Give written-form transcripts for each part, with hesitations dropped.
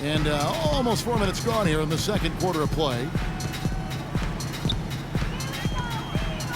And almost 4 minutes gone here in the second quarter of play.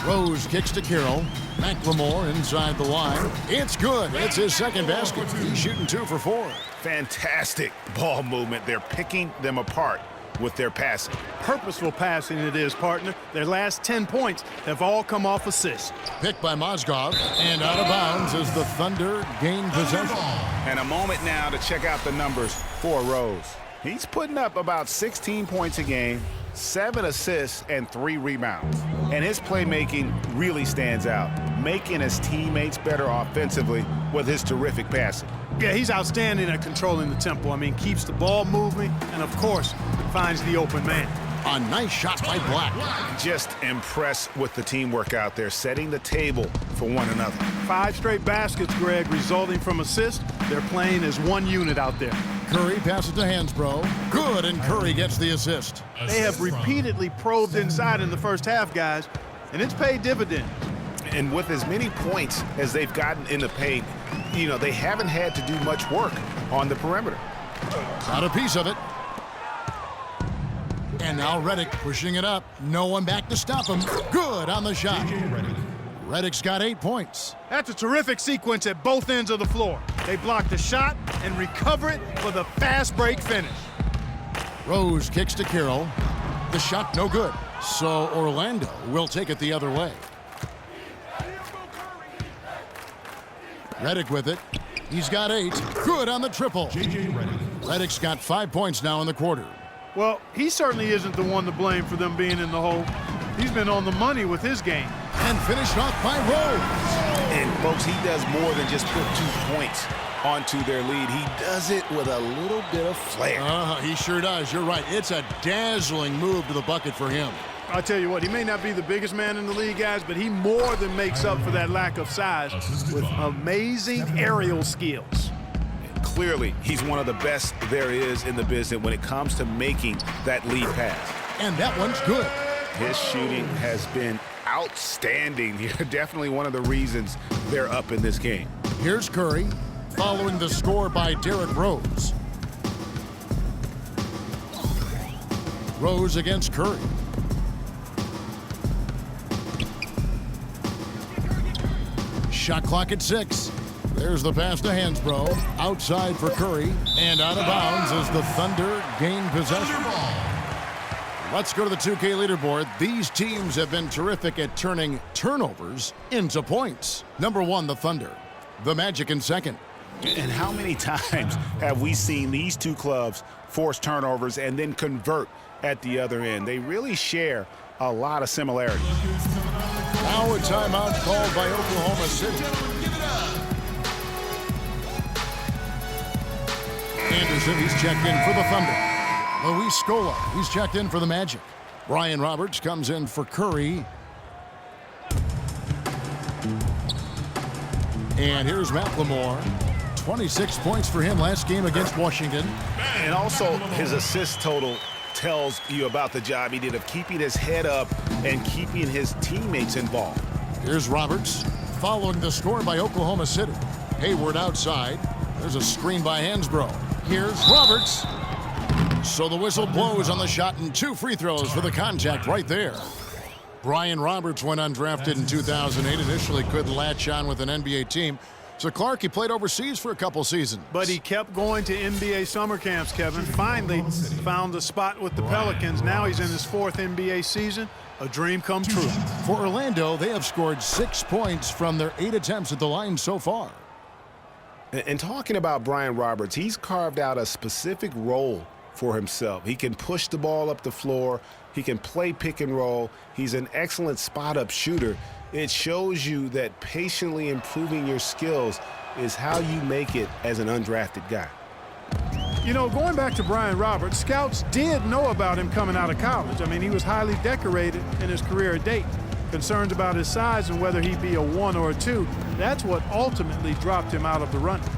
Rose kicks to Carroll. McLemore inside the line. It's good. It's his second basket. He's shooting 2 for 4. Fantastic ball movement. They're picking them apart with their passing. Purposeful passing it is, partner. Their last 10 points have all come off assists. Picked by Mozgov and out of bounds as the Thunder gain possession. And a moment now to check out the numbers for Rose. He's putting up about 16 points a game, 7 assists, and 3 rebounds. And his playmaking really stands out, making his teammates better offensively with his terrific passing. Yeah, he's outstanding at controlling the tempo. I mean, keeps the ball moving and, of course, finds the open man. A nice shot by Black. Just impressed with the teamwork out there, setting the table for one another. 5 straight baskets, Greg, resulting from assists. They're playing as one unit out there. Curry passes to Hansbrough. Good, and Curry gets the assist. They have repeatedly probed inside in the first half, guys, and it's paid dividends. And with as many points as they've gotten in the paint, you know, they haven't had to do much work on the perimeter. Got a piece of it. And now Redick pushing it up. No one back to stop him. Good on the shot. Redick's got 8 points. That's a terrific sequence at both ends of the floor. They block the shot and recover it for the fast break finish. Rose kicks to Carroll. The shot no good. So Orlando will take it the other way. Redick with it. He's got 8. Good on the triple. Redick's got 5 points now in the quarter. Well, he certainly isn't the one to blame for them being in the hole. He's been on the money with his game. And finished off by Rose. And, folks, he does more than just put 2 points onto their lead. He does it with a little bit of flair. He sure does. You're right. It's a dazzling move to the bucket for him. I tell you what, he may not be the biggest man in the league, guys, but he more than makes up for that lack of size with amazing aerial skills. Clearly, he's one of the best there is in the business when it comes to making that lead pass. And that one's good. His shooting has been outstanding here. Definitely one of the reasons they're up in this game. Here's Curry, following the score by Derrick Rose. Rose against Curry. Shot clock at 6. There's the pass to Hansbrough. Outside for Curry. And out of bounds as the Thunder gain possession. Let's go to the 2K leaderboard. These teams have been terrific at turning turnovers into points. Number 1, the Thunder. The Magic in second. And how many times have we seen these two clubs force turnovers and then convert at the other end? They really share a lot of similarities. Now a timeout called by Oklahoma City. Anderson, he's checked in for the Thunder. Luis Scola, he's checked in for the Magic. Brian Roberts comes in for Curry. And here's McLemore. 26 points for him last game against Washington. And also his assist total tells you about the job he did of keeping his head up and keeping his teammates involved. Here's Roberts following the score by Oklahoma City. Hayward outside. There's a screen by Hansbrough. Here's Roberts. So the whistle blows on the shot and 2 free throws for the contact right there. Brian Roberts went undrafted in 2008. Initially couldn't latch on with an NBA team. So Clark, he played overseas for a couple seasons. But he kept going to NBA summer camps, Kevin. Finally found a spot with the Pelicans. Now he's in his 4th NBA season. A dream come true. For Orlando, they have scored 6 points from their 8 attempts at the line so far. And talking about Brian Roberts, he's carved out a specific role for himself. He can push the ball up the floor. He can play pick and roll. He's an excellent spot-up shooter. It shows you that patiently improving your skills is how you make it as an undrafted guy. You know, going back to Brian Roberts, scouts did know about him coming out of college. I mean, he was highly decorated in his career to date. Concerns about his size and whether he'd be a 1 or a 2, that's what ultimately dropped him out of the running.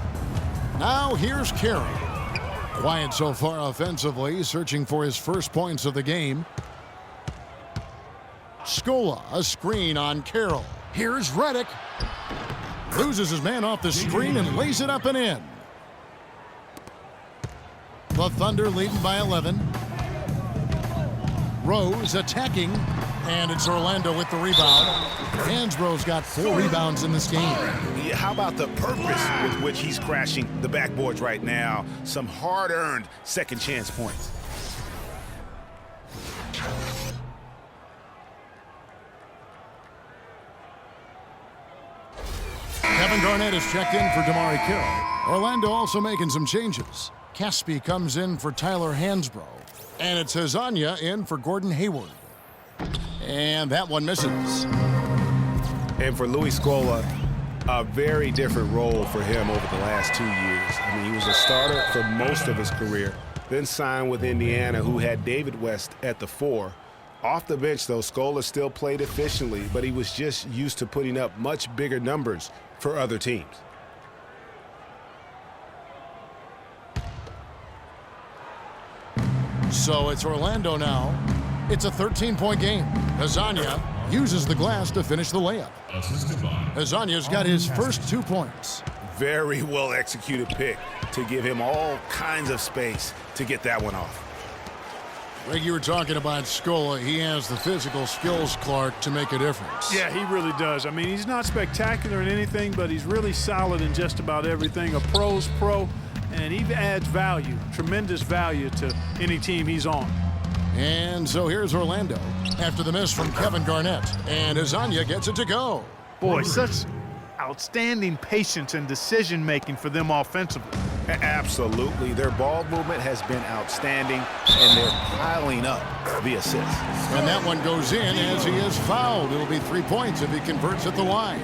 Now here's Carey. Quiet so far offensively, searching for his first points of the game. Scola, a screen on Carroll. Here's Redick. Loses his man off the screen and lays it up and in. The Thunder leading by 11. Rose attacking, and it's Orlando with the rebound. Hansbrough's got 4 rebounds in this game. Yeah, how about the purpose with which he's crashing the backboards right now? Some hard-earned second chance points. Kevin Garnett is checked in for Damari Carroll. Orlando also making some changes. Caspi comes in for Tyler Hansbrough. And it's Hezonja in for Gordon Hayward. And that one misses. And for Luis Scola, a very different role for him over the last 2 years. I mean, he was a starter for most of his career, then signed with Indiana, who had David West at the 4. Off the bench, though, Scola still played efficiently, but he was just used to putting up much bigger numbers for other teams. So it's Orlando now. It's a 13-point game. Hezonja uses the glass to finish the layup. Hezonja's got his first 2 points. Very well executed pick to give him all kinds of space to get that one off. Greg, you were talking about Scola. He has the physical skills, Clark, to make a difference. Yeah, he really does. I mean, he's not spectacular in anything, but he's really solid in just about everything. A pro's pro, and he adds value, tremendous value to any team he's on. And so here's Orlando after the miss from Kevin Garnett. And Hezonja gets it to go. Boy, such outstanding patience and decision-making for them offensively. Absolutely. Their ball movement has been outstanding, and they're piling up the assists. And that one goes in as he is fouled. It'll be 3 points if he converts at the line.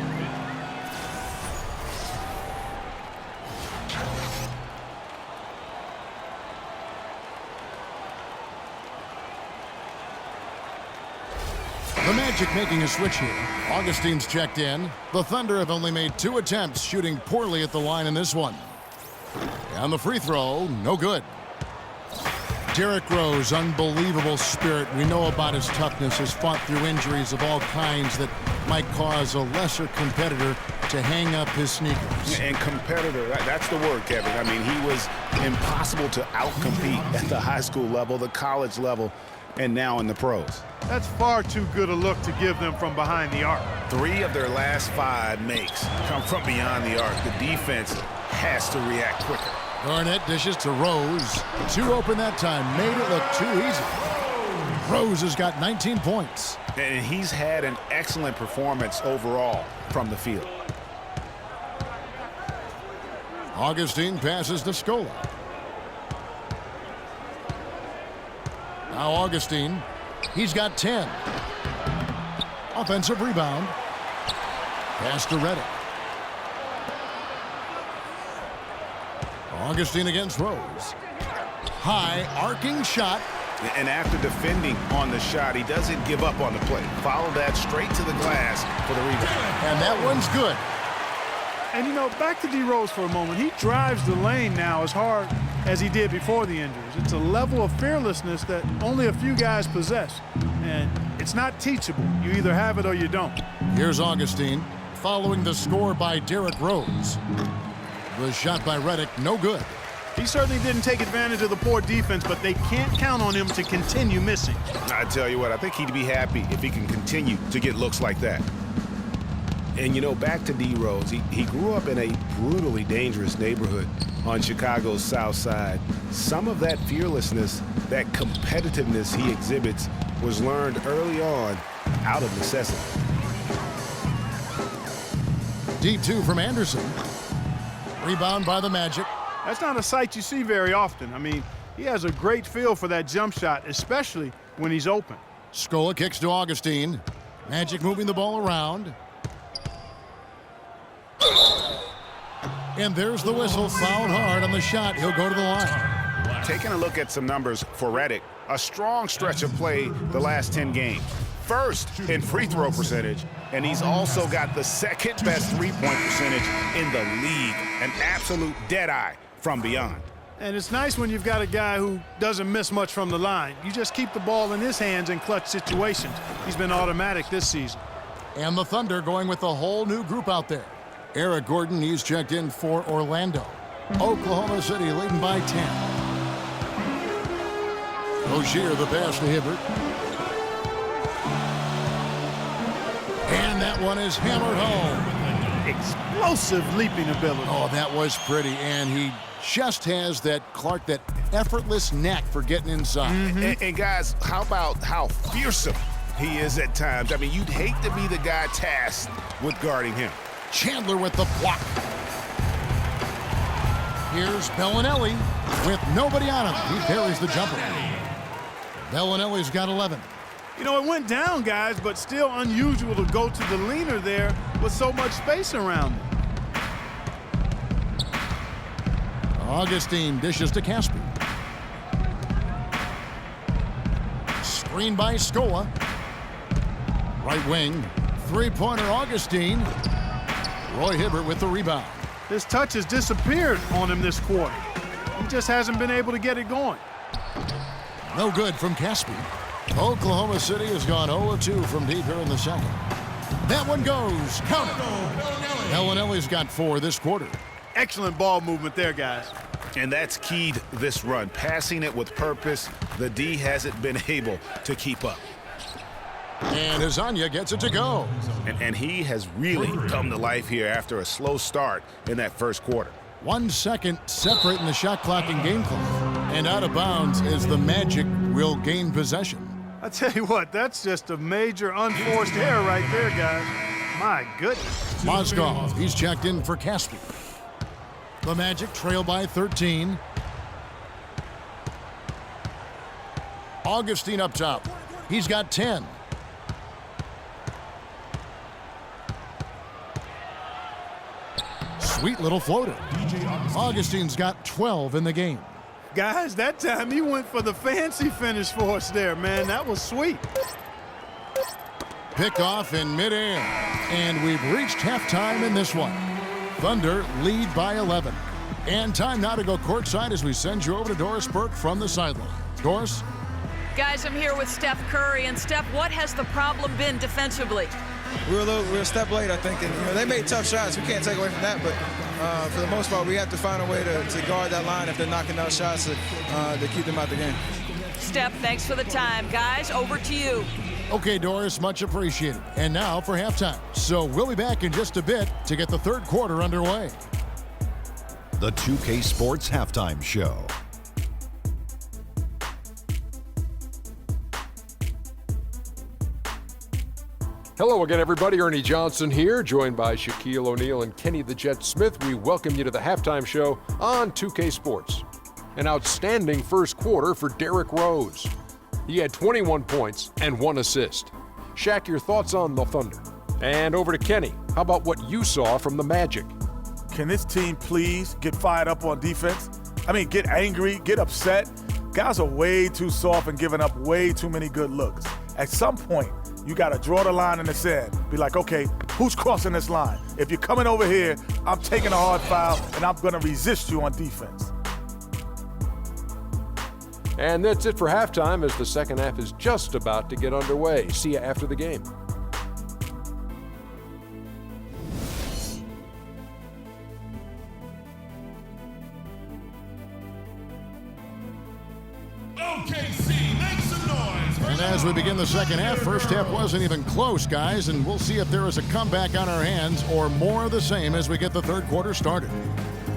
The Magic making a switch here. Augustine's checked in. The Thunder have only made 2 attempts, shooting poorly at the line in this one. And the free throw, no good. Derrick Rose, unbelievable spirit. We know about his toughness, has fought through injuries of all kinds that might cause a lesser competitor to hang up his sneakers. And competitor, that's the word, Kevin. I mean, he was impossible to outcompete at the high school level, the college level, and now in the pros. That's far too good a look to give them from behind the arc. 3 of their last 5 makes come from beyond the arc. The defense has to react quicker. Garnett dishes to Rose. 2 open that time, made it look too easy. Rose has got 19 points. And he's had an excellent performance overall from the field. Augustine passes to Scola. Now Augustine, he's got 10. Offensive rebound. Pass to Redick. Augustine against Rose. High, arcing shot. And after defending on the shot, he doesn't give up on the play. Follow that straight to the glass for the rebound. And that one's good. And, you know, back to D. Rose for a moment. He drives the lane now as hard as he did before the injuries. It's a level of fearlessness that only a few guys possess. And it's not teachable. You either have it or you don't. Here's Augustine following the score by Derrick Rose. The shot by Redick, no good. He certainly didn't take advantage of the poor defense, but they can't count on him to continue missing. I tell you what, I think he'd be happy if he can continue to get looks like that. And, you know, back to D. Rose, he grew up in a brutally dangerous neighborhood on Chicago's South Side. Some of that fearlessness, that competitiveness he exhibits was learned early on out of necessity. D2 from Anderson. Rebound by the Magic. That's not a sight you see very often. I mean, he has a great feel for that jump shot, especially when he's open. Scola kicks to Augustine. Magic moving the ball around. And there's the whistle, fouled hard on the shot. He'll go to the line. Taking a look at some numbers for Redick, a strong stretch of play the last 10 games. First in free throw percentage, and he's also got the second best three-point percentage in the league. An absolute dead-eye from beyond. And it's nice when you've got a guy who doesn't miss much from the line. You just keep the ball in his hands in clutch situations. He's been automatic this season. And the Thunder going with a whole new group out there. Eric Gordon, he's checked in for Orlando. Oklahoma City leading by 10. Rozier the pass to Hibbert. And that one is hammered home. Explosive leaping ability. Oh, that was pretty. And he just has that effortless knack for getting inside. And guys, how about how fearsome he is at times? I mean, you'd hate to be the guy tasked with guarding him. Chandler with the block. Here's Bellinelli with nobody on him. He parries the jumper. Bellinelli's got 11. You know, it went down, guys, but still unusual to go to the leaner there with so much space around him. Augustine dishes to Caspi. Screen by Scola. Right wing. Three-pointer Augustine. Roy Hibbert with the rebound. His touch has disappeared on him this quarter. He just hasn't been able to get it going. No good from Caspi. Oklahoma City has gone 0-2 from deep here in the second. That one goes. Count it. Bellinelli's got 4 this quarter. Excellent ball movement there, guys. And that's keyed this run. Passing it with purpose. The D hasn't been able to keep up. And Hezonja gets it to go. And he has really come to life here after a slow start in that first quarter. 1 second separating the shot clock and game clock. And out of bounds as the Magic will gain possession. I tell you what, that's just a major unforced error right there, guys. My goodness. Mozgov, he's checked in for Caspi. The Magic trail by 13. Augustine up top. He's got 10. Sweet little floater. Augustine's got 12 in the game. Guys, that time he went for the fancy finish for us there, man. That was sweet. Pick off in midair. And we've reached halftime in this one. Thunder lead by 11. And time now to go courtside as we send you over to Doris Burke from the sideline. Doris? Guys, I'm here with Steph Curry. And Steph, what has the problem been defensively? We were a step late, I think, and they made tough shots. We can't take away from that, but for the most part, we have to find a way to guard that line if they're knocking down shots to keep them out the game. Steph, thanks for the time. Guys, over to you. Okay, Doris, much appreciated. And now for halftime. So we'll be back in just a bit to get the third quarter underway. The 2K Sports Halftime Show. Hello again, everybody. Ernie Johnson here, joined by Shaquille O'Neal and Kenny the Jet Smith. We welcome you to the halftime show on 2K Sports. An outstanding first quarter for Derrick Rose. He had 21 points and 1 assist. Shaq, your thoughts on the Thunder? And over to Kenny. How about what you saw from the Magic? Can this team please get fired up on defense? I mean, get angry, get upset. Guys are way too soft and giving up way too many good looks. At some point, you got to draw the line in the sand. Be like, okay, who's crossing this line? If you're coming over here, I'm taking a hard foul, and I'm going to resist you on defense. And that's it for halftime as the second half is just about to get underway. See you after the game. And as we begin the second half, first half wasn't even close, guys, and we'll see if there is a comeback on our hands or more of the same as we get the third quarter started.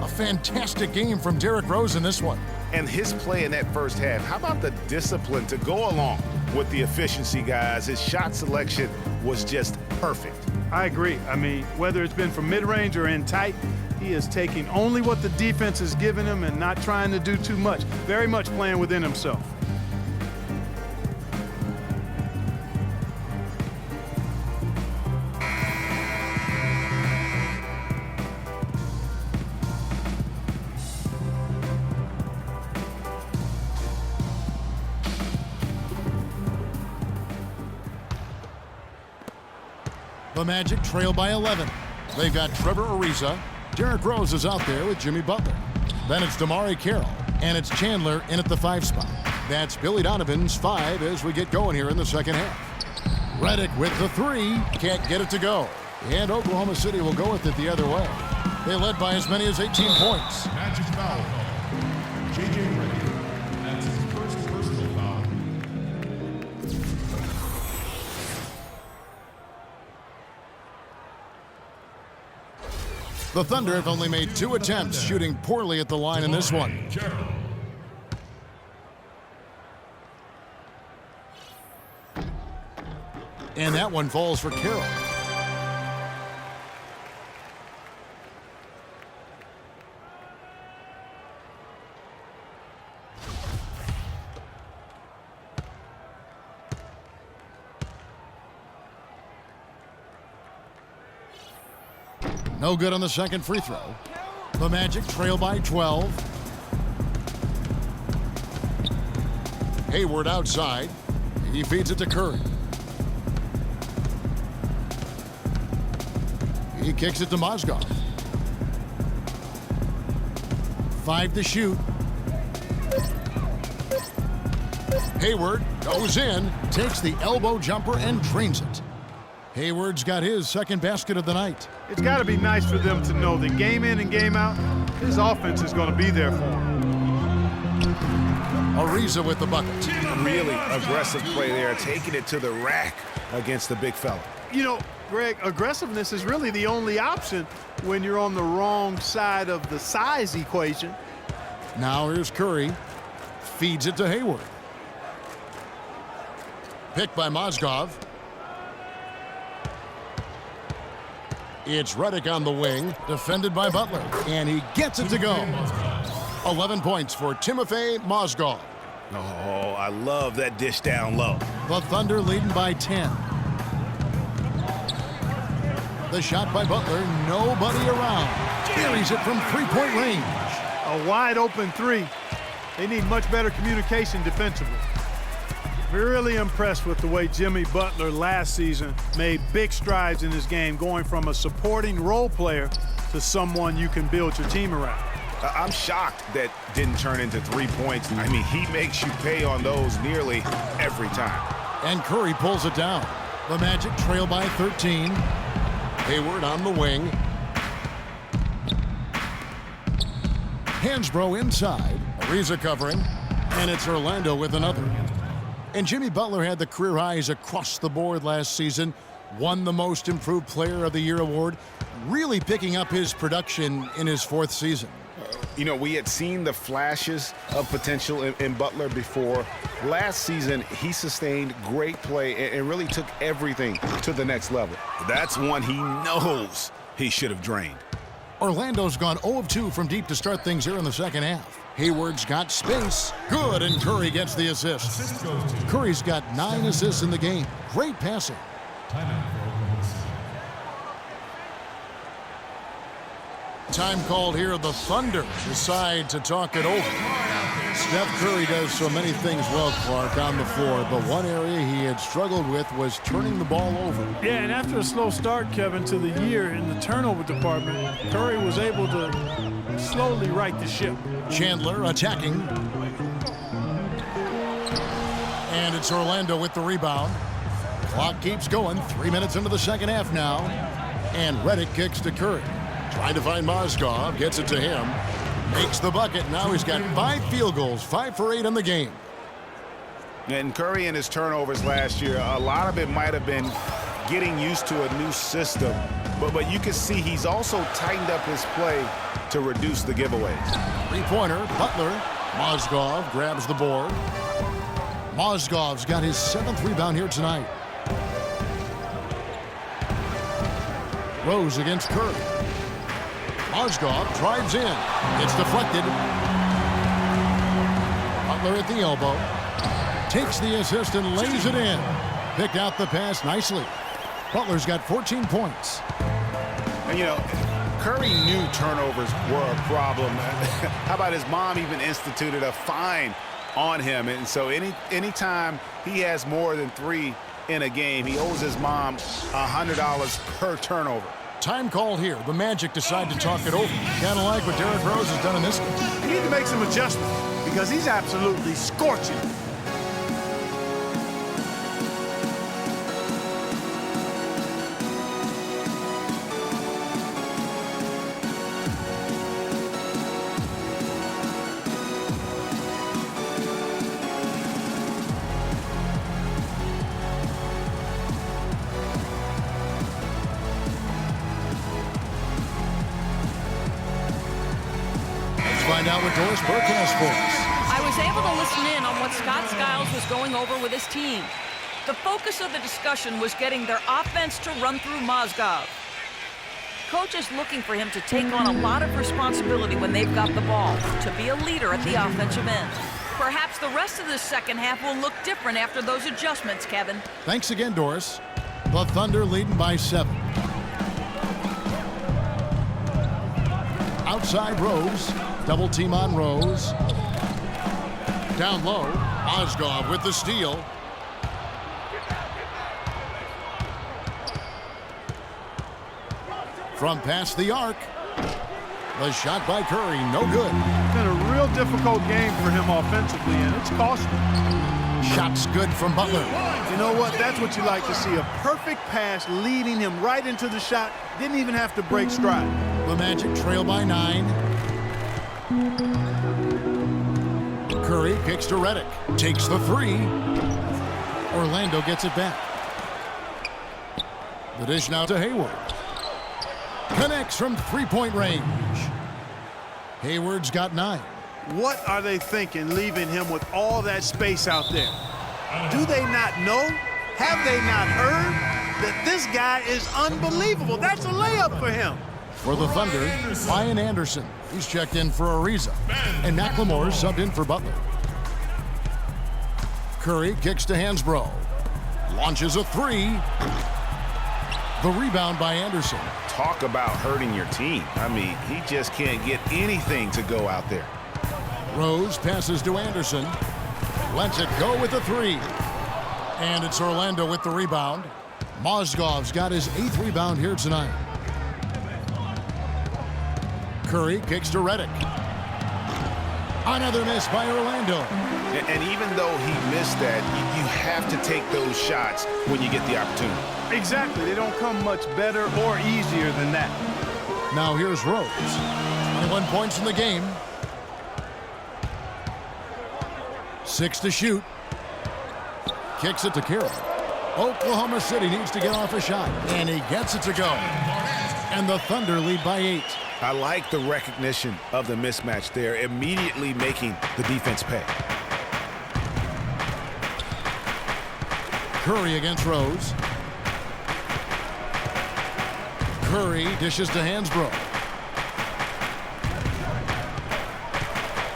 A fantastic game from Derrick Rose in this one. And his play in that first half, how about the discipline to go along with the efficiency, guys? His shot selection was just perfect. I agree. I mean, whether it's been from mid-range or in tight, he is taking only what the defense is giving him and not trying to do too much. Very much playing within himself. The Magic trail by 11. They've got Trevor Ariza. Derrick Rose is out there with Jimmy Butler. Then it's Damari Carroll, and it's Chandler in at the 5 spot. That's Billy Donovan's 5 as we get going here in the second half. Redick with the 3. Can't get it to go. And Oklahoma City will go with it the other way. They led by as many as 18 points. Magic foul. J.J. Redick. That's his first personal foul. The Thunder have only made 2 attempts, shooting poorly at the line in this one. And that one falls for Carroll. No good on the second free throw. The Magic trail by 12. Hayward outside. He feeds it to Curry. He kicks it to Mozgov. 5 to shoot. Hayward goes in, takes the elbow jumper and drains it. Hayward's got his second basket of the night. It's got to be nice for them to know that game in and game out, his offense is going to be there for him. Ariza with the bucket. Really aggressive play there, taking it to the rack against the big fella. You know, Greg, aggressiveness is really the only option when you're on the wrong side of the size equation. Now here's Curry. Feeds it to Hayward. Picked by Mozgov. It's Redick on the wing, defended by Butler, and he gets it to go. 11 points for Timofey Mozgov. Oh, I love that dish down low. The Thunder leading by 10. The shot by Butler, nobody around. Buries it from three-point range. A wide open three. They need much better communication defensively. Really impressed with the way Jimmy Butler last season made big strides in his game, going from a supporting role player to someone you can build your team around. I'm shocked that didn't turn into 3 points. I mean, he makes you pay on those nearly every time. And Curry pulls it down. The Magic trail by 13. Hayward on the wing. Hansbrough inside. Ariza covering. And it's Orlando with another. And Jimmy Butler had the career highs across the board last season. Won the Most Improved Player of the Year award. Really picking up his production in his 4th season. You know, we had seen the flashes of potential in Butler before. Last season, he sustained great play and really took everything to the next level. That's one he knows he should have drained. Orlando's gone 0 of 2 from deep to start things here in the second half. Hayward's got space. Good, and Curry gets the assist. Curry's got 9 assists in the game. Great passing. Time called here. The Thunder decide to talk it over. Steph Curry does so many things well, Clark, on the floor, but one area he had struggled with was turning the ball over. Yeah, and after a slow start, Kevin, to the year in the turnover department, Curry was able to slowly right the ship. Chandler attacking. And it's Orlando with the rebound. Clock keeps going. 3 minutes into the second half now. And Redick kicks to Curry. Trying to find Mozgov. Gets it to him. Makes the bucket. Now he's got 5 field goals. 5 for 8 in the game. And Curry and his turnovers last year, a lot of it might have been getting used to a new system. But you can see he's also tightened up his play to reduce the giveaways. Three-pointer, Butler. Mozgov grabs the board. Mozgov's got his 7th rebound here tonight. Rose against Curry. Mozgov drives in. It's deflected. Butler at the elbow. Takes the assist and lays it in. Picked out the pass nicely. Butler's got 14 points. And, you know, Curry knew turnovers were a problem. How about his mom even instituted a fine on him? And so anytime he has more than 3 in a game, he owes his mom $100 per turnover. Time called here. The Magic decide to talk it over. Kind of like what Derrick Rose has done in this game. You need to make some adjustments because he's absolutely scorching. find out what Doris Burke has for us. I was able to listen in on what Scott Skiles was going over with his team. The focus of the discussion was getting their offense to run through Mozgov. Coach is looking for him to take on a lot of responsibility when they've got the ball, to be a leader at the offensive end. Perhaps the rest of the second half will look different after those adjustments, Kevin. Thanks again, Doris. The Thunder leading by 7. Outside Rose. Double team on Rose. Down low. Mozgov with the steal. From past the arc. The shot by Curry, no good. It's been a real difficult game for him offensively, and it's costly. Shots good from Butler. You know what? That's what you like to see. A perfect pass leading him right into the shot. Didn't even have to break stride. The Magic trail by 9. Curry kicks to Redick. Takes the 3. Orlando gets it back. The dish now to Hayward. Connects from three-point range. Hayward's got 9. What are they thinking leaving him with all that space out there? Do they not know? Have they not heard that this guy is unbelievable? That's a layup for him. For the Thunder, Ryan Anderson. He's checked in for Ariza. And McLemore subbed in for Butler. Curry kicks to Hansbrough. Launches a 3. The rebound by Anderson. Talk about hurting your team. I mean, he just can't get anything to go out there. Rose passes to Anderson. Lets it go with the 3. And it's Orlando with the rebound. Mozgov's got his 8th rebound here tonight. Curry kicks to Redick. Another miss by Orlando. And even though he missed that, you have to take those shots when you get the opportunity. Exactly. They don't come much better or easier than that. Now here's Rose. 21 points in the game. 6 to shoot. Kicks it to Carroll. Oklahoma City needs to get off a shot. And he gets it to go. And the Thunder lead by 8. I like the recognition of the mismatch there, immediately making the defense pay. Curry against Rose. Curry dishes to Hansbrough.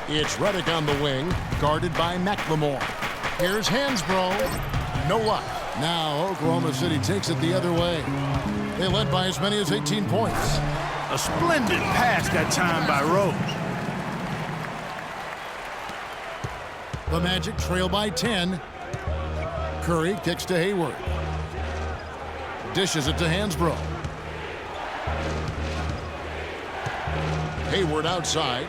It's Redick on the wing, guarded by McLemore. Here's Hansbrough. No luck. Now Oklahoma City takes it the other way. They led by as many as 18 points. A splendid pass that time by Rose. The Magic trail by 10. Curry kicks to Hayward. Dishes it to Hansbrough. Hayward outside.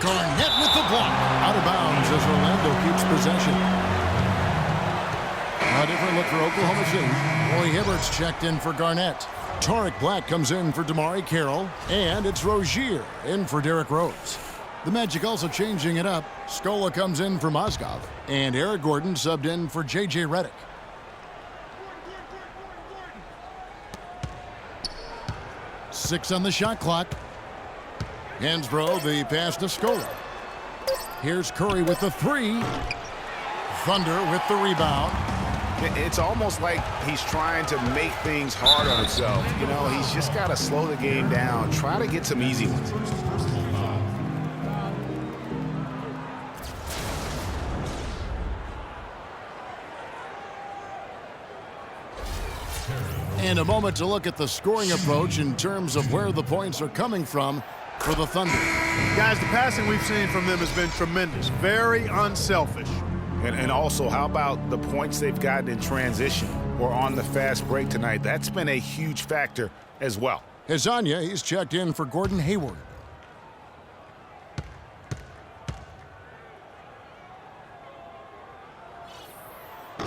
Garnett with the block. Out of bounds as Orlando keeps possession. A different look for Oklahoma City. Roy Hibbert's checked in for Garnett. Tariq Black comes in for Damari Carroll. And it's Rozier in for Derrick Rose. The Magic also changing it up. Scola comes in for Mozgov. And Eric Gordon subbed in for J.J. Redick. Six on the shot clock. Hansbrough, the pass to Scola. Here's Curry with the 3. Thunder with the rebound. It's almost like he's trying to make things hard on himself. You know, he's just got to slow the game down, try to get some easy ones. And a moment to look at the scoring approach in terms of where the points are coming from for the Thunder. Guys, the passing we've seen from them has been tremendous. Very unselfish. And also, how about the points they've gotten in transition or on the fast break tonight? That's been a huge factor as well. Hezonja, he's checked in for Gordon Hayward.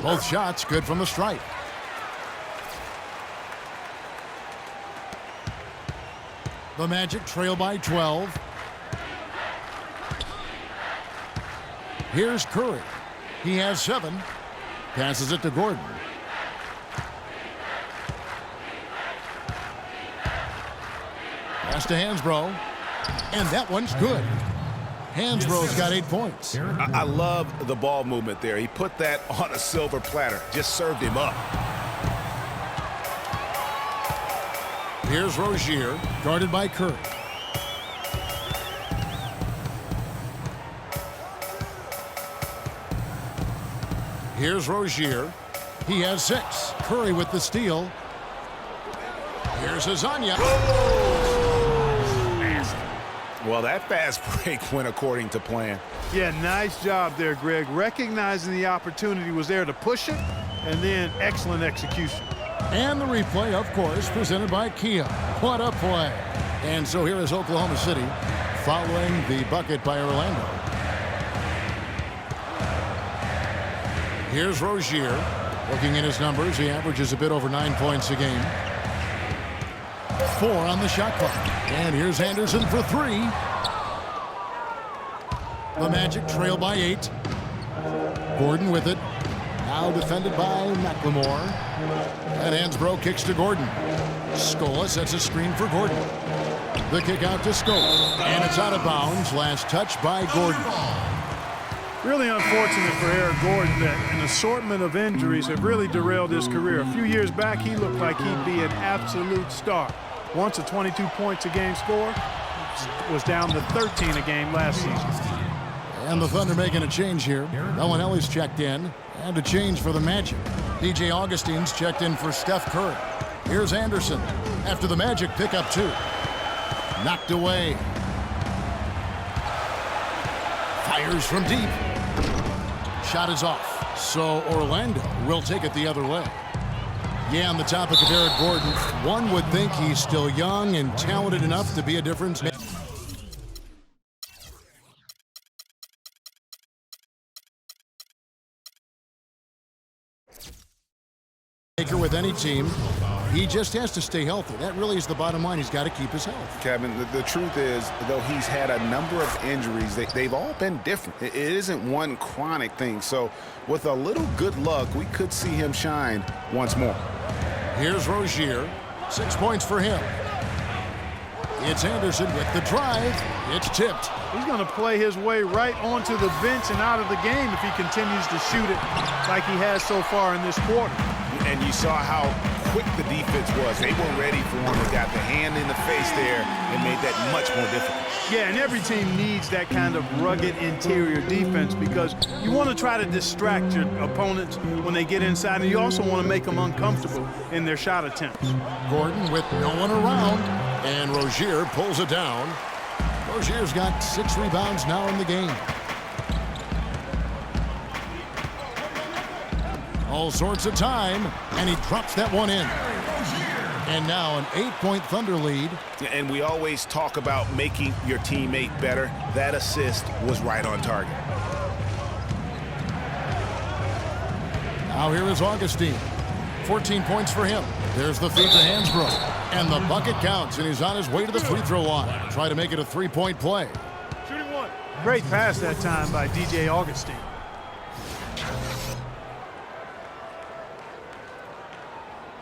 Both shots good from the stripe. The Magic trail by 12. Here's Curry. He has 7. Passes it to Gordon. Pass to Hansbrough. And that one's good. Hansbrough's got 8 points. I love the ball movement there. He put that on a silver platter, just served him up. Here's Rozier, guarded by Curry. Here's Rozier. He has 6. Curry with the steal. Here's Azania. Well, that fast break went according to plan. Yeah, nice job there, Greg. Recognizing the opportunity was there to push it, and then excellent execution. And the replay, of course, presented by Kia. What a play. And so here is Oklahoma City following the bucket by Orlando. Here's Rozier. Looking at his numbers, he averages a bit over 9 points a game. 4 on the shot clock. And here's Anderson for 3. The Magic trail by 8. Gordon with it. Now defended by McLemore. And Hansbrough kicks to Gordon. Scola sets a screen for Gordon. The kick out to Scola. And it's out of bounds. Last touch by Gordon. Really unfortunate for Eric Gordon that an assortment of injuries have really derailed his career. A few years back, he looked like he'd be an absolute star. Once a 22 points a game score, was down to 13 a game last season. And the Thunder making a change here. Bellinelli's checked in. And a change for the Magic. DJ Augustine's checked in for Steph Curry. Here's Anderson after the Magic pick up 2. Knocked away. Fires from deep. Shot is off. So Orlando will take it the other way. Yeah, on the topic of Eric Gordon, one would think he's still young and talented enough to be a difference maker. With any team, he just has to stay healthy. That really is the bottom line. He's got to keep his health. Kevin, the truth is, though he's had a number of injuries, they've all been different. It isn't one chronic thing. So with a little good luck, we could see him shine once more. Here's Rozier. 6 points for him. It's Anderson with the drive. It's tipped. He's going to play his way right onto the bench and out of the game if he continues to shoot it like he has so far in this quarter. And you saw how quick the defense was. They were ready for him. They got the hand in the face there and made that much more difficult. Yeah, and every team needs that kind of rugged interior defense because you want to try to distract your opponents when they get inside, and you also want to make them uncomfortable in their shot attempts. Gordon with no one around, and Rozier pulls it down. Rozier's got 6 rebounds now in the game. All sorts of time, and he drops that one in. And now an 8-point Thunder lead. And we always talk about making your teammate better. That assist was right on target. Now here is Augustine. 14 points for him. There's the feed to Hansbrough. And the bucket counts, and he's on his way to the free throw line. Try to make it a 3-point play. Shooting one. Great pass that time by DJ Augustine.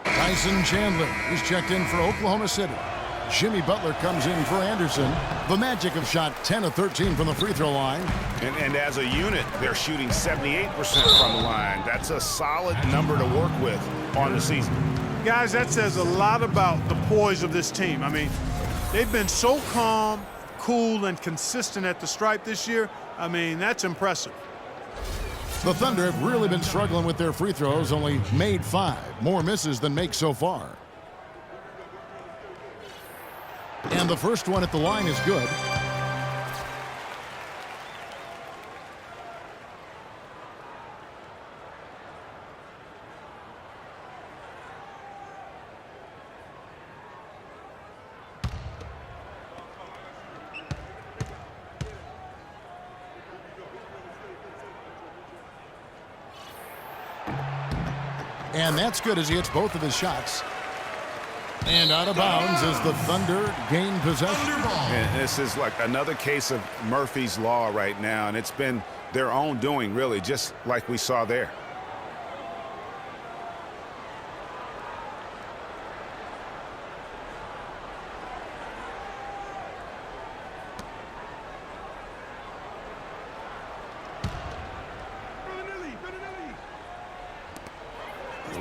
Tyson Chandler is checked in for Oklahoma City. Jimmy Butler comes in for Anderson. The Magic have shot 10 of 13 from the free throw line. And as a unit, they're shooting 78% from the line. That's a solid number to work with on the season. Guys, that says a lot about the poise of this team. I mean, they've been so calm, cool, and consistent at the stripe this year. I mean, that's impressive. The Thunder have really been struggling with their free throws, only made 5. More misses than makes so far. And the first one at the line is good. And that's good as he hits both of his shots. And out of bounds as the Thunder gain possession. And this is like another case of Murphy's Law right now, and it's been their own doing, really, just like we saw there.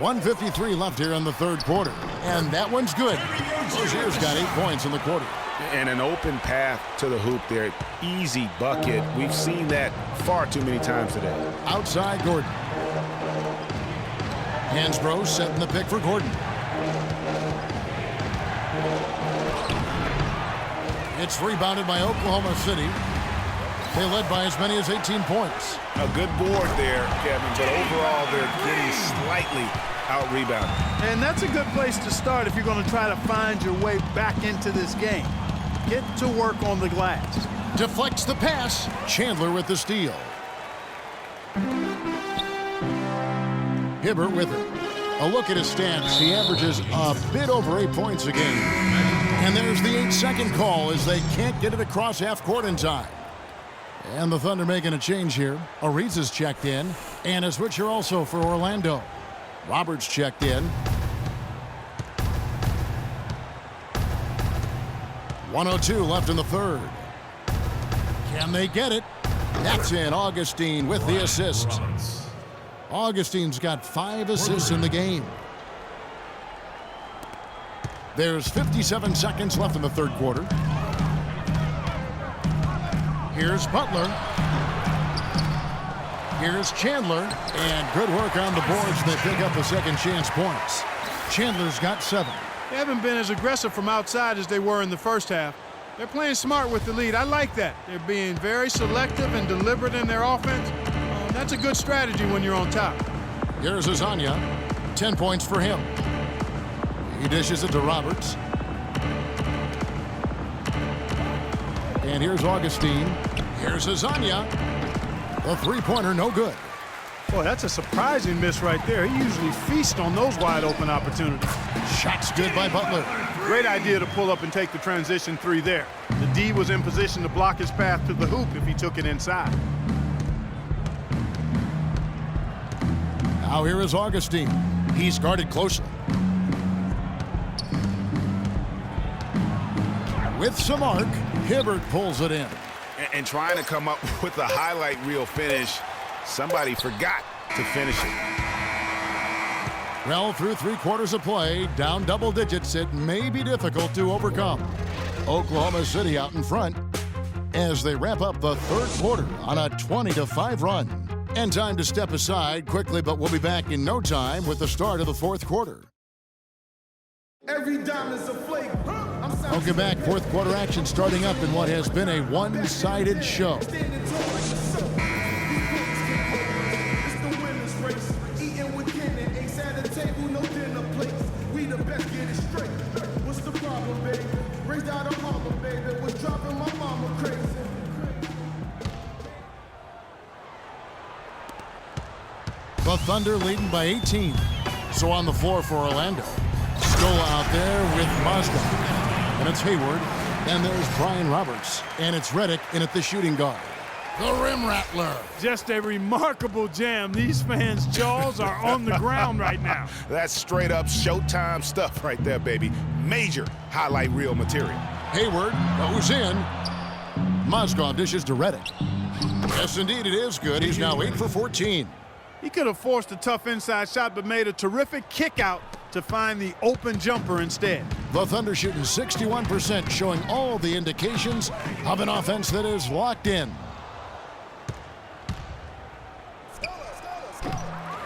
1:53 left here in the third quarter. And that one's good. Rozier's got 8 points in the quarter. And an open path to the hoop there. Easy bucket. We've seen that far too many times today. Outside Gordon. Hansbrough setting the pick for Gordon. It's rebounded by Oklahoma City. They led by as many as 18 points. A good board there, Kevin, but overall they're getting slightly out-rebounded. And that's a good place to start if you're going to try to find your way back into this game. Get to work on the glass. Deflects the pass. Chandler with the steal. Hibbert with it. A look at his stats. He averages a bit over 8 points a game. And there's the 8-second call as they can't get it across half court in time. And the Thunder making a change here. Ariza's checked in. And a switcher also for Orlando. Roberts checked in. 1:02 left in the third. Can they get it? That's in. Augustine with the assist. Augustine's got 5 assists in the game. There's 57 seconds left in the third quarter. Here's Butler. Here's Chandler. And good work on the boards. They pick up the second chance points. Chandler's got 7. They haven't been as aggressive from outside as they were in the first half. They're playing smart with the lead. I like that. They're being very selective and deliberate in their offense. That's a good strategy when you're on top. Here's Azania. 10 points for him. He dishes it to Roberts. And here's Augustine. Here's Azania. The three-pointer, no good. Boy, that's a surprising miss right there. He usually feasts on those wide-open opportunities. Shot's good by Butler. Great idea to pull up and take the transition 3 there. The D was in position to block his path to the hoop if he took it inside. Now here is Augustine. He's guarded closely. With some arc, Hibbert pulls it in. And trying to come up with a highlight reel finish, somebody forgot to finish it. Well, through 3 quarters of play, down double digits, it may be difficult to overcome. Oklahoma City out in front as they wrap up the third quarter on a 20-5 run. And time to step aside quickly, but we'll be back in no time with the start of the fourth quarter. Every dime is a flake. Welcome back. Fourth quarter action starting up in what has been a one-sided show. The Thunder leading by 18. So on the floor for Orlando. Scola out there with Mozgov. And it's Hayward. And there's Brian Roberts. And it's Redick in at the shooting guard. The Rim Rattler. Just a remarkable jam. These fans' jaws are on the ground right now. That's straight up Showtime stuff right there, baby. Major highlight reel material. Hayward goes in. Mozgov dishes to Redick. Yes, indeed, it is good. He's now 8 for 14. He could have forced a tough inside shot, but made a terrific kick out to find the open jumper instead. The Thunder shooting 61%, showing all the indications of an offense that is locked in.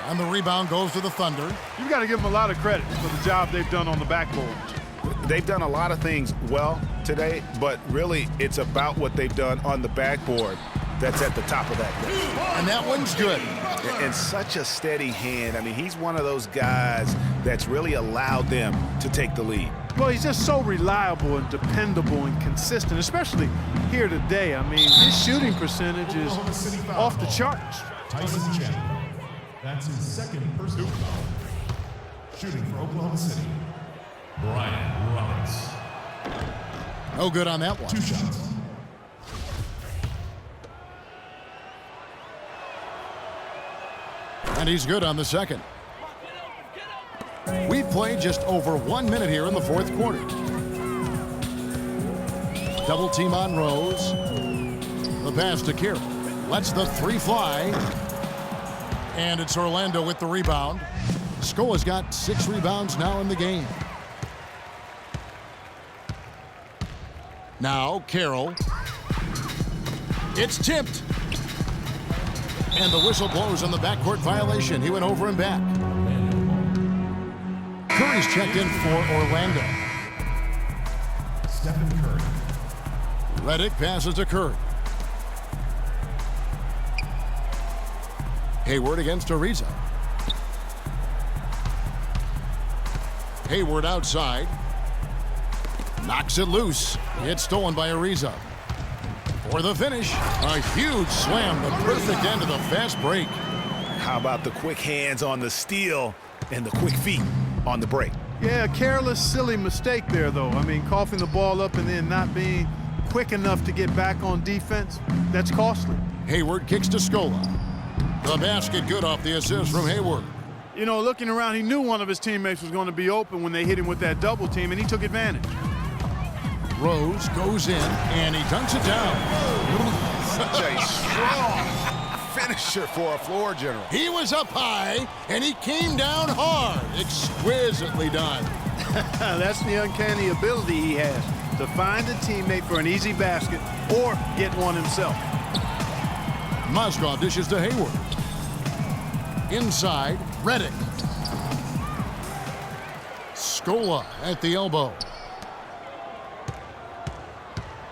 And the rebound goes to the Thunder. You've got to give them a lot of credit for the job they've done on the backboard. They've done a lot of things well today, but really it's about what they've done on the backboard that's at the top of that list. And that one's good. And such a steady hand. I mean, he's one of those guys that's really allowed them to take the lead. Well, he's just so reliable and dependable and consistent, especially here today. I mean, his shooting percentage is off the charts. Tyson Chandler. That's his second personal foul. Shooting for Oklahoma City, Brian Roberts. No good on that one. 2 shots. And he's good on the second. We've played just over 1 minute here in the fourth quarter. Double team on Rose. The pass to Carroll. Lets the three fly. And it's Orlando with the rebound. Scola's got 6 rebounds now in the game. Now Carroll. It's tipped. And the whistle blows on the backcourt violation. He went over and back. Curry's checked in for Orlando. Stephen Curry. Redick passes to Curry. Hayward against Ariza. Hayward outside. Knocks it loose. It's stolen by Ariza. For the finish, a huge slam, the perfect end of the fast break. How about the quick hands on the steal and the quick feet on the break? Yeah, a careless, silly mistake there, though. I mean, coughing the ball up and then not being quick enough to get back on defense, that's costly. Hayward kicks to Scola. The basket good off the assist from Hayward. You know, looking around, he knew one of his teammates was going to be open when they hit him with that double team, and he took advantage. Rose goes in, and he dunks it down. Such a strong finisher for a floor general. He was up high, and he came down hard. Exquisitely done. That's the uncanny ability he has, to find a teammate for an easy basket or get one himself. Mozgov dishes to Hayward. Inside, Redick. Scola at the elbow.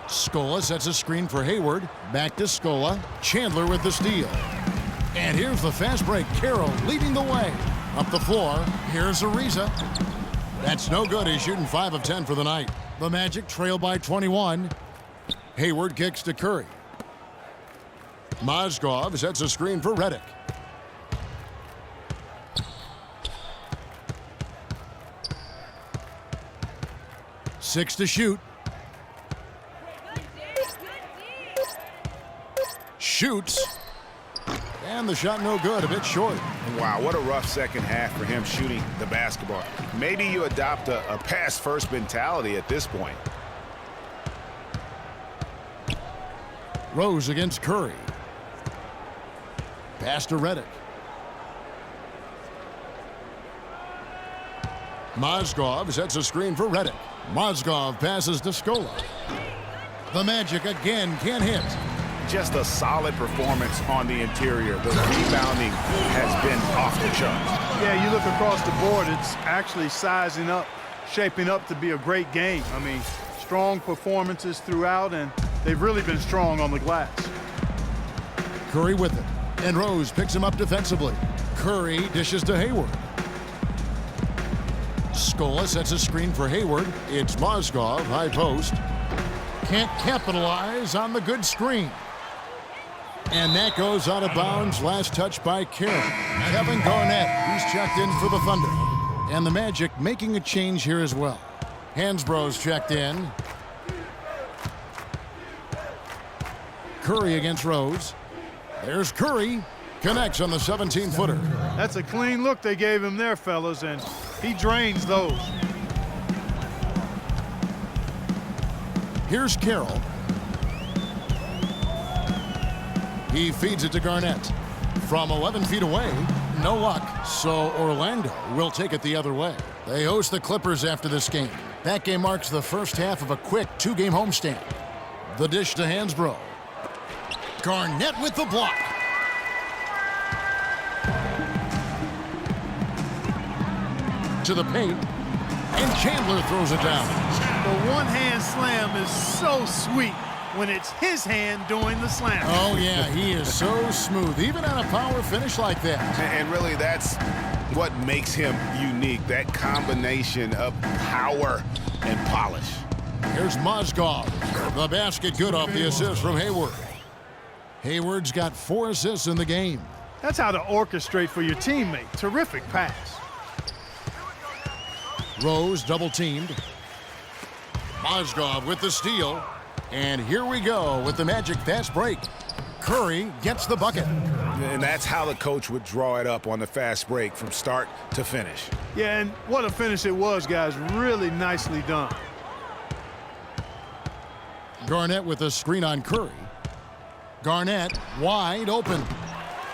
Scola sets a screen for Hayward. Back to Scola. Chandler with the steal. And here's the fast break. Carroll leading the way. Up the floor. Here's Ariza. That's no good. He's shooting 5 of 10 for the night. The Magic trail by 21. Hayward kicks to Curry. Mozgov sets a screen for Redick. Six to shoot. Shoots. And the shot no good, a bit short. Wow, what a rough second half for him shooting the basketball. Maybe you adopt a pass-first mentality at this point. Rose against Curry. Pass to Redick. Mozgov sets a screen for Redick. Mozgov passes to Scola. The Magic again can't hit. Just a solid performance on the interior. The rebounding has been off the charts. Yeah, you look across the board, it's actually sizing up, shaping up to be a great game. I mean, strong performances throughout, and they've really been strong on the glass. Curry with it, and Rose picks him up defensively. Curry dishes to Hayward. Scola sets a screen for Hayward. It's Mozgov, high post. Can't capitalize on the good screen. And that goes out of bounds. Last touch by Carroll. Kevin Garnett, he's checked in for the Thunder. And the Magic making a change here as well. Hansbrough's checked in. Curry against Rose. There's Curry. Connects on the 17-footer. That's a clean look they gave him there, fellas, and he drains those. Here's Carroll. He feeds it to Garnett. From 11 feet away, no luck. So Orlando will take it the other way. They host the Clippers after this game. That game marks the first half of a quick 2-game homestand. The dish to Hansbrough. Garnett with the block. To the paint, and Chandler throws it down. The one-hand slam is so sweet when it's his hand doing the slam. Oh, yeah, he is so smooth, even on a power finish like that. And really, that's what makes him unique, that combination of power and polish. Here's Mozgov. The basket good off the assist from Hayward. Hayward's got 4 assists in the game. That's how to orchestrate for your teammate. Terrific pass. Rose double-teamed. Mozgov with the steal. And here we go with the Magic fast break. Curry gets the bucket. And that's how the coach would draw it up on the fast break from start to finish. Yeah, and what a finish it was, guys. Really nicely done. Garnett with a screen on Curry. Garnett wide open.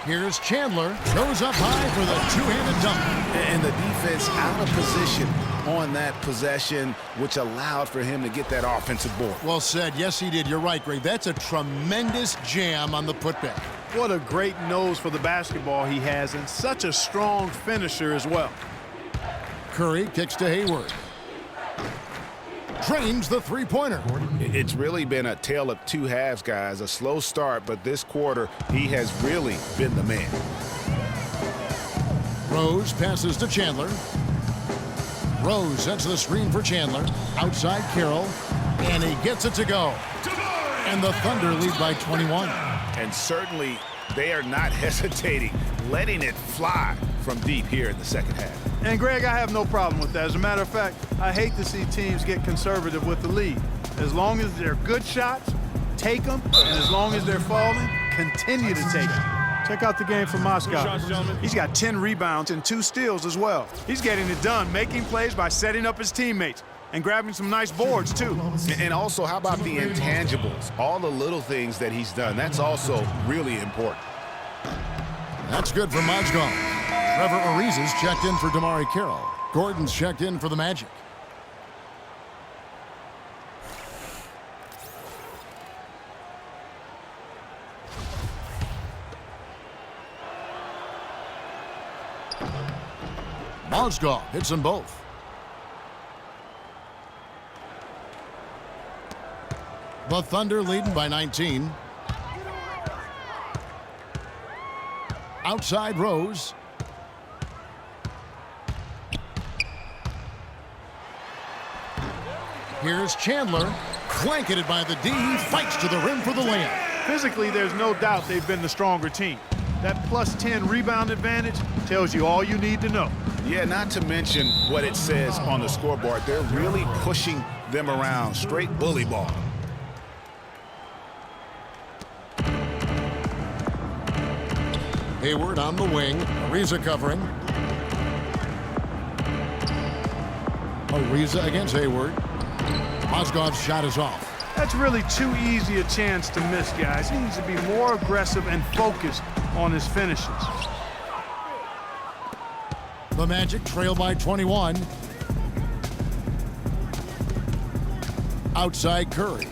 Here's Chandler. Goes up high for the two-handed dunk. And the defense out of position on that possession, which allowed for him to get that offensive board. Well said. Yes, he did. You're right, Greg. That's a tremendous jam on the putback. What a great nose for the basketball he has, and such a strong finisher as well. Curry kicks to Hayward. Drains the three-pointer. It's really been a tale of two halves, guys. A slow start, but this quarter, he has really been the man. Rose passes to Chandler. Rose sets the screen for Chandler. Outside Carroll, and he gets it to go. And the Thunder lead by 21. And certainly, they are not hesitating, letting it fly from deep here in the second half. And, Greg, I have no problem with that. As a matter of fact, I hate to see teams get conservative with the lead. As long as they're good shots, take them. And as long as they're falling, continue to take them. Check out the game for Mozgov. He's got 10 rebounds and 2 steals as well. He's getting it done, making plays by setting up his teammates and grabbing some nice boards, too. And also, how about the intangibles? All the little things that he's done. That's also really important. That's good for Mozgov. Trevor Ariza's checked in for Damari Carroll. Gordon's checked in for the Magic. Mozgov hits them both. The Thunder leading by 19. Outside Rose. Here's Chandler, blanketed by the D, fights to the rim for the layup. Physically, there's no doubt they've been the stronger team. That plus 10 rebound advantage tells you all you need to know. Yeah, not to mention what it says on the scoreboard. They're really pushing them around. Straight bully ball. Hayward on the wing. Ariza covering. Ariza against Hayward. Mozgov's shot is off. That's really too easy a chance to miss, guys. He needs to be more aggressive and focused on his finishes. The Magic trail by 21. Outside Curry.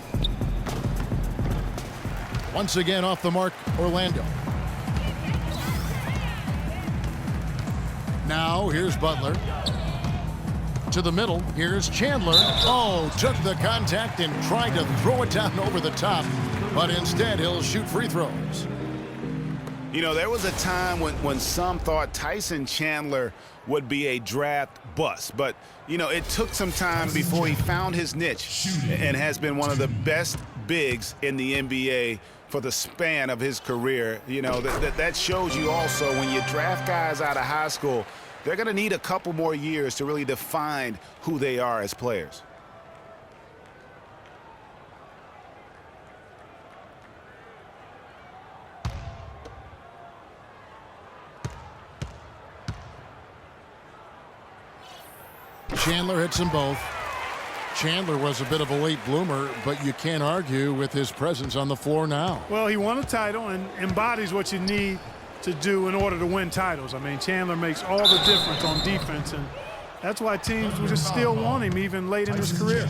Once again off the mark, Orlando. Now here's Butler. To the middle, here's Chandler. Oh, took the contact and tried to throw it down over the top, but instead he'll shoot free throws. You know, there was a time when some thought Tyson Chandler would be a draft bust, but, you know, it took some time before he found his niche and has been one of the best bigs in the NBA for the span of his career. You know, that shows you also when you draft guys out of high school, they're going to need a couple more years to really define who they are as players. Chandler hits them both. Chandler was a bit of a late bloomer, but you can't argue with his presence on the floor now. Well, he won a title and embodies what you need to do in order to win titles. I mean, Chandler makes all the difference on defense, and that's why teams would just still want him even late in his career.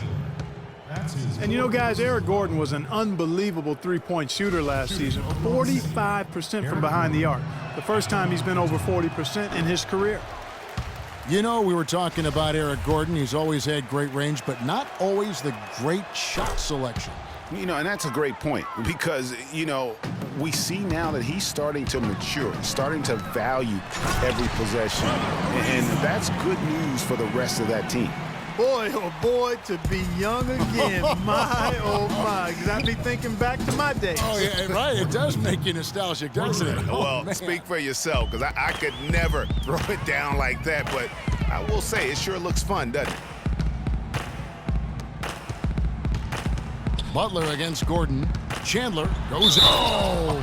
And you know, guys, Eric Gordon was an unbelievable three-point shooter last season, 45% from behind the arc. The first time he's been over 40% in his career. You know, we were talking about Eric Gordon. He's always had great range, but not always the great shot selection. You know, and that's a great point because, you know, we see now that he's starting to mature, starting to value every possession, and that's good news for the rest of that team. Boy, oh boy, to be young again. My, oh my. Got me thinking back to my days. Oh, yeah, right. It does make you nostalgic, doesn't it? Well, man. Speak for yourself, because I could never throw it down like that, but I will say it sure looks fun, doesn't it? Butler against Gordon. Chandler goes. Oh!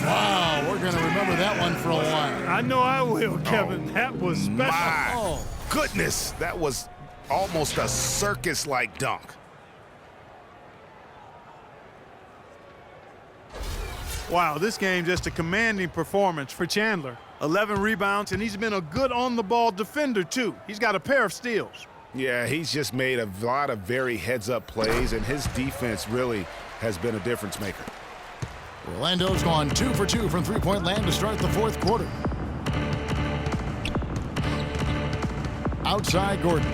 Wow, we're going to remember that one for a while. I know I will, Kevin. That was special. My goodness, that was almost a circus-like dunk. Wow, this game just a commanding performance for Chandler. 11 rebounds, and he's been a good on-the-ball defender, too. He's got a pair of steals. Yeah, he's just made a lot of very heads-up plays, and his defense really has been a difference maker. Orlando's gone 2 for 2 from three-point land to start the fourth quarter. Outside Gordon.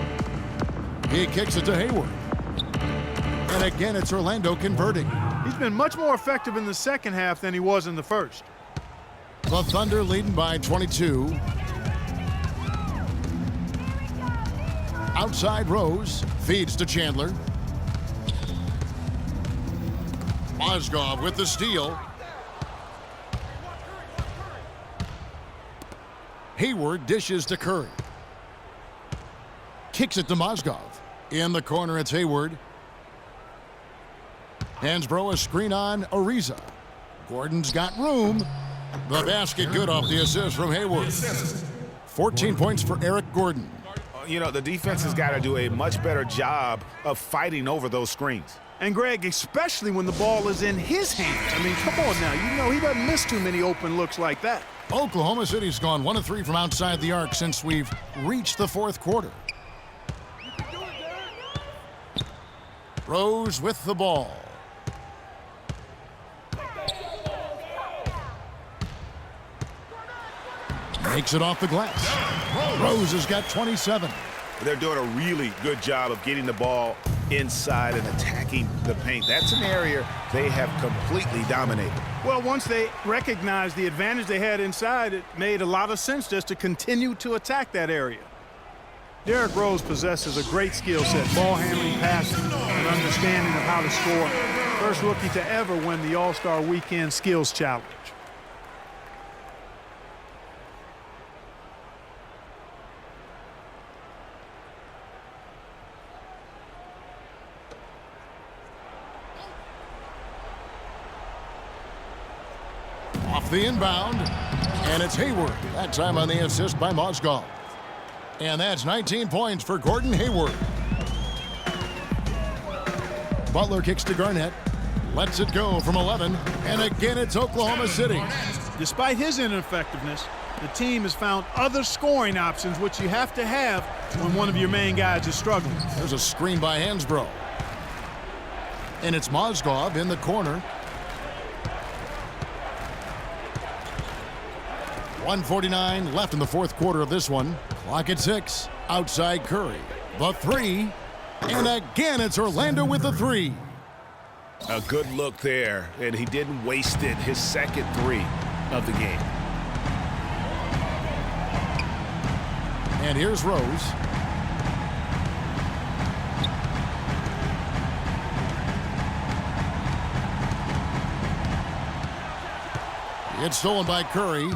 He kicks it to Hayward. And again, it's Orlando converting. He's been much more effective in the second half than he was in the first. The Thunder leading by 22. Outside Rose. Feeds to Chandler. Mozgov with the steal. Hayward dishes to Curry. Kicks it to Mozgov. In the corner, it's Hayward. Hansbrough a screen on Ariza. Gordon's got room. The basket good off the assist from Hayward. 14 points for Eric Gordon. You know, the defense has got to do a much better job of fighting over those screens. And Greg, especially when the ball is in his hands. I mean, come on now. You know he doesn't miss too many open looks like that. Oklahoma City's gone 1 of 3 from outside the arc since we've reached the fourth quarter. Rose with the ball. Makes it off the glass. Rose has got 27. They're doing a really good job of getting the ball inside and attacking the paint. That's an area they have completely dominated. Well, once they recognized the advantage they had inside, it made a lot of sense just to continue to attack that area. Derrick Rose possesses a great skill set, ball handling, passing, and understanding of how to score. First rookie to ever win the All-Star Weekend Skills Challenge. Off the inbound, and it's Hayward. That time on the assist by Mozgov. And that's 19 points for Gordon Hayward. Butler kicks to Garnett. Lets it go from 11. And again, it's Oklahoma City. Despite his ineffectiveness, the team has found other scoring options, which you have to have when one of your main guys is struggling. There's a screen by Hansbrough. And it's Mozgov in the corner. 1:49 left in the fourth quarter of this one. Clock at 6. Outside Curry. The three. And again, it's Orlando with the three. A good look there, and he didn't waste it. His second three of the game. And here's Rose. It's stolen by Curry.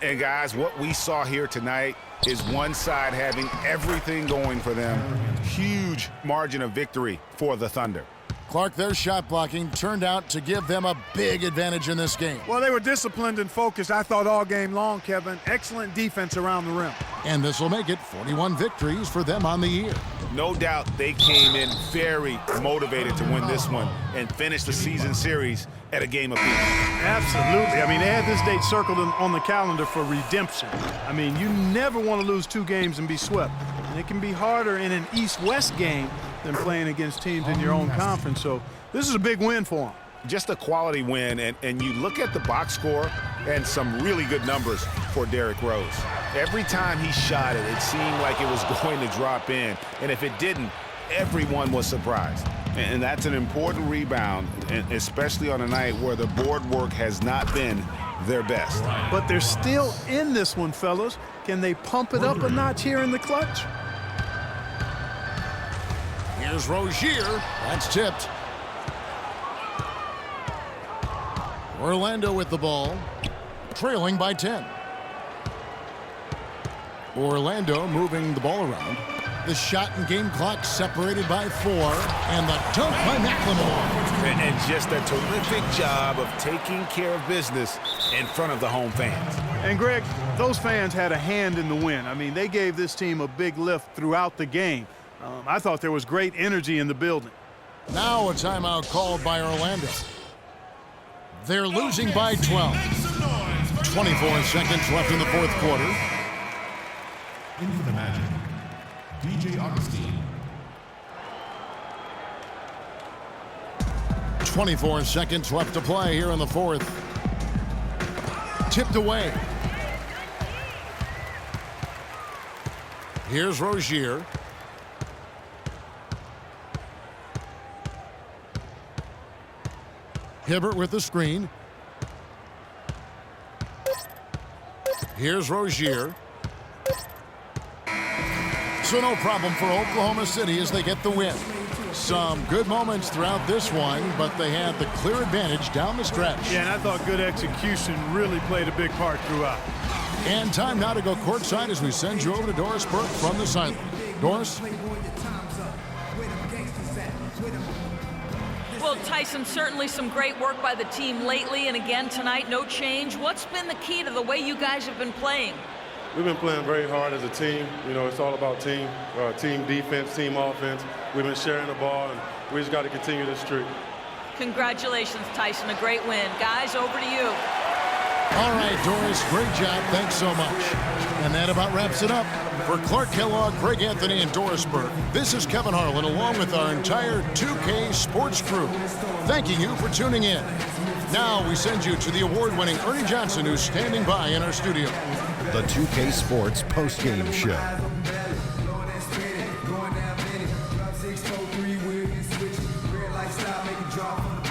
And guys, what we saw here tonight is one side having everything going for them. Huge margin of victory for the Thunder. Clark, their shot blocking turned out to give them a big advantage in this game. Well, they were disciplined and focused, I thought, all game long, Kevin. Excellent defense around the rim. And this will make it 41 victories for them on the year. No doubt they came in very motivated to win this one and finish the season series at a game apiece. Absolutely. I mean, they had this date circled on the calendar for redemption. I mean, you never want to lose 2 games and be swept. And it can be harder in an East-West game than playing against teams in your own conference. So this is a big win for them. Just a quality win, and you look at the box score and some really good numbers for Derrick Rose. Every time he shot it, it seemed like it was going to drop in. And if it didn't, everyone was surprised. And that's an important rebound, and especially on a night where the board work has not been their best. But they're still in this one, fellas. Can they pump it up a notch here in the clutch? Here's Rozier. That's tipped. Orlando with the ball, trailing by 10. Orlando moving the ball around. The shot and game clock separated by 4. And the dunk by McLemore. And just a terrific job of taking care of business in front of the home fans. And, Greg, those fans had a hand in the win. I mean, they gave this team a big lift throughout the game. I thought there was great energy in the building. Now a timeout called by Orlando. They're losing by 12. 24 seconds left in the fourth quarter. In for the Magic, DJ Augustine. 24 seconds left to play here in the fourth. Tipped away. Here's Rozier. Hibbert with the screen. Here's Rozier. So no problem for Oklahoma City as they get the win. Some good moments throughout this one, but they had the clear advantage down the stretch. Yeah, and I thought good execution really played a big part throughout. And time now to go courtside as we send you over to Doris Burke from the sideline. Doris? Well, Tyson, certainly some great work by the team lately, and again tonight, no change. What's been the key to the way you guys have been playing? We've been playing very hard as a team. You know, it's all about team defense, team offense. We've been sharing the ball, and we just got to continue this streak. Congratulations, Tyson, a great win. Guys, over to you. All right, Doris, great job. Thanks so much. And that about wraps it up. For Clark Kellogg, Greg Anthony, and Doris Burke, this is Kevin Harlan along with our entire 2K Sports crew, thanking you for tuning in. Now we send you to the award-winning Ernie Johnson, who's standing by in our studio. The 2K Sports postgame show.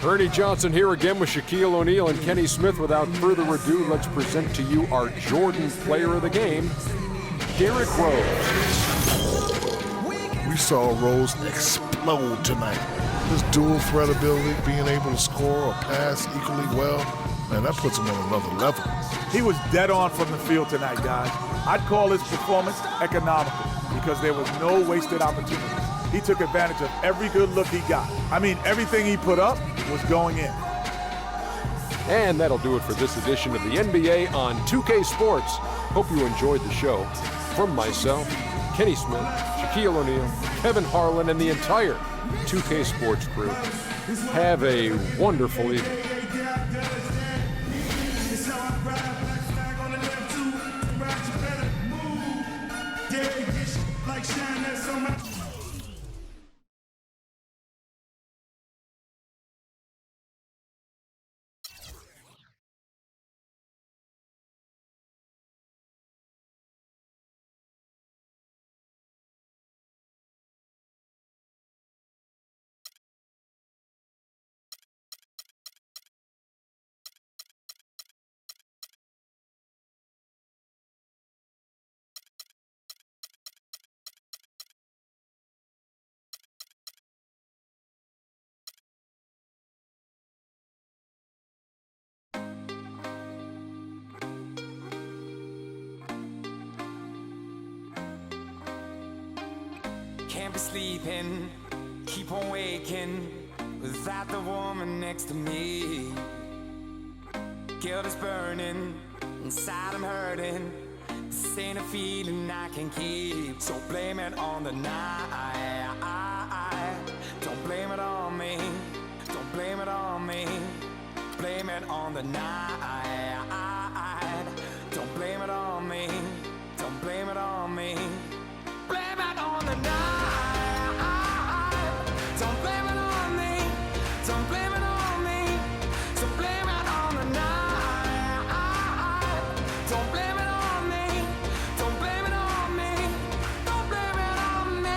Ernie Johnson here again with Shaquille O'Neal and Kenny Smith. Without further ado, let's present to you our Jordan Player of the Game, Derrick Rose. We saw Rose explode tonight. His dual threat ability, being able to score or pass equally well, man, that puts him on another level. He was dead on from the field tonight, guys. I'd call his performance economical because there was no wasted opportunities. He took advantage of every good look he got. I mean, everything he put up was going in. And that'll do it for this edition of the NBA on 2K Sports. Hope you enjoyed the show. From myself, Kenny Smith, Shaquille O'Neal, Kevin Harlan, and the entire 2K Sports crew, have a wonderful evening. Can't be sleeping, keep on waking without the woman next to me. Guilt is burning, inside I'm hurting. This ain't a feeling I can keep. So blame it on the night. Don't blame it on me. Don't blame it on me. Blame it on the night. Don't blame it on me. Don't blame it on me. Blame it on the night. Don't blame it on me. Don't blame it on me. So blame it on the night. Don't blame it on me. Don't blame it on me. Don't blame it on me.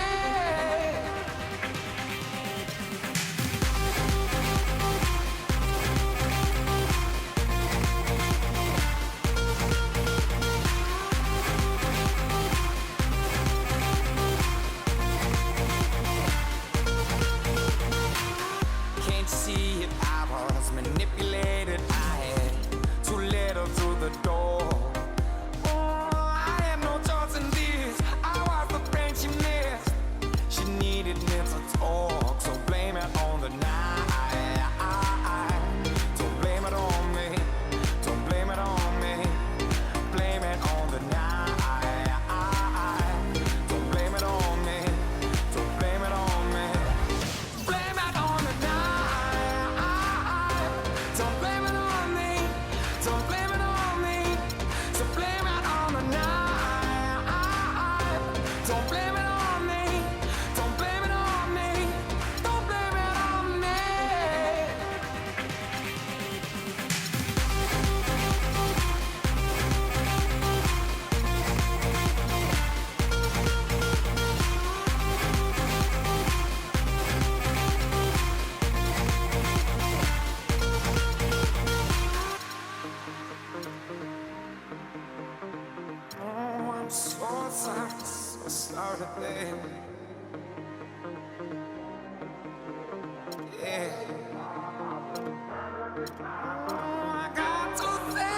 I got to say,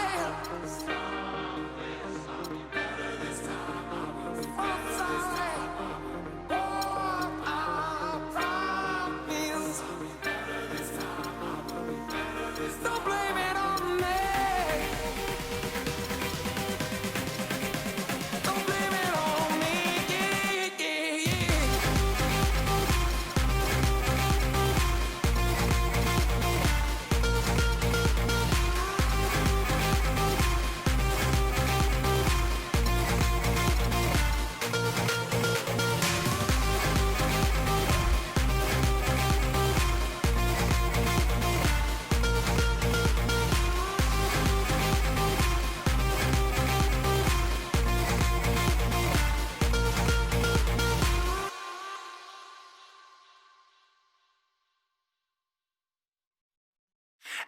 I'm sorry. Oh, I promise. Don't blame it on me. Don't blame it on me. Yeah, yeah, yeah.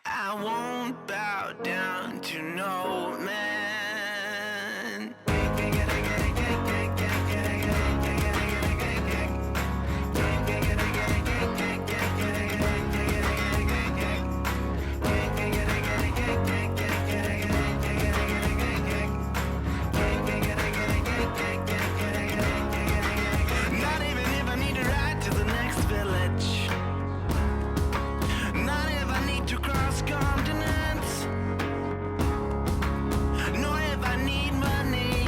I won't bow down to no man. Not even if I need to ride to the next village. Not if I need to cross continents. Nor if I need money.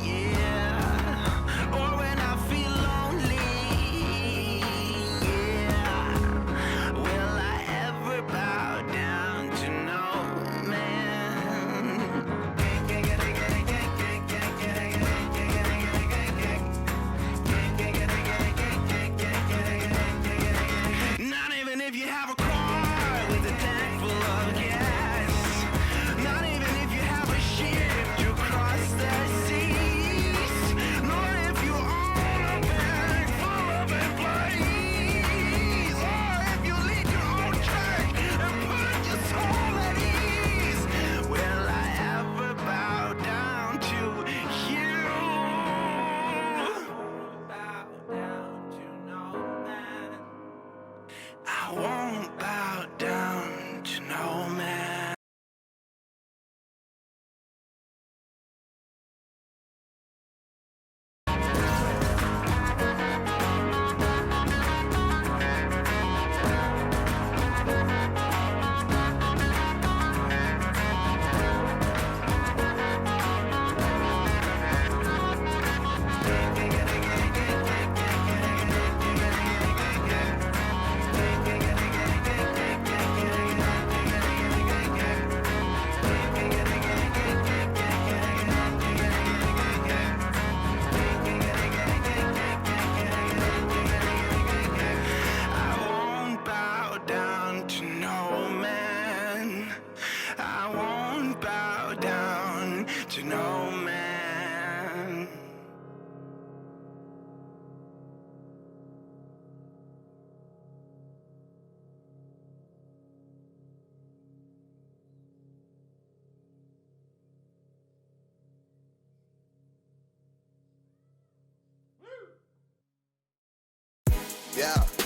Yeah. Or when I feel lonely. Yeah. Will I ever bow down to no man? Not even if you have a car with a tank full of gas. Not even if you have a ship to cross the seas. Nor if you own a bank full of employees. Or if you lead your own church and put your soul at ease. Will I ever bow down to you? Bow down to no man. I won't bow down to no man. I won't bow down to no man. I won't bow down to no man. Yeah.